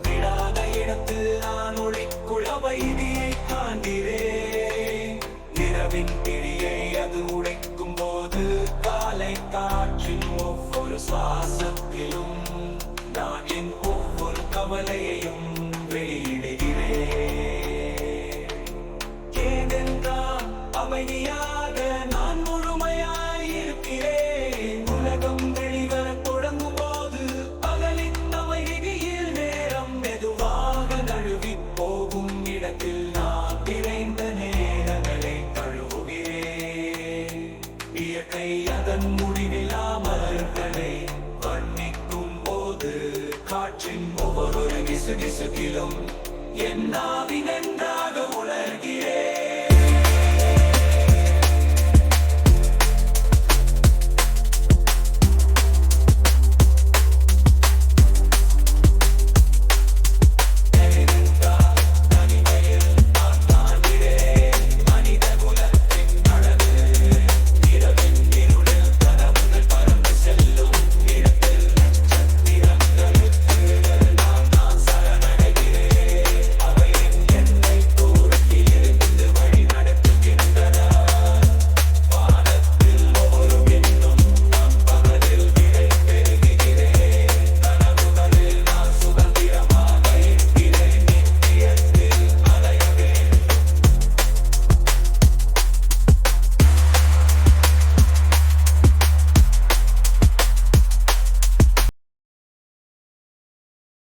விடாத இடத்தில் நான் ஒளிக்குள் அமைதியை காண்கிறேன். இரவின் பிடியை அது உடைக்கும் போது காலை காற்றின் ஒவ்வொரு சுவாசத்திலும் நான் என் ஒவ்வொரு கவலையையும் வெளியிடுகிறேன். ஏனென்றால் அமைதியாக நான் முழுமையாய் இருக்கிறேன். உலகம் வெளிவரத் தொடங்கும் போது பகலின் அமைதியில் நேரம் மெதுவாக நழுவிப் போகும் இடத்தில் நான் நிறைந்த நேரங்களை தழுவுகிறேன். இயற்கை அதன் முடிவில்லா மலர்களை வர்ணிக்கும் போது காற்றின் ஒவ்வொரு கிசுகிசுக்கிலும் என் நாவின் என்ற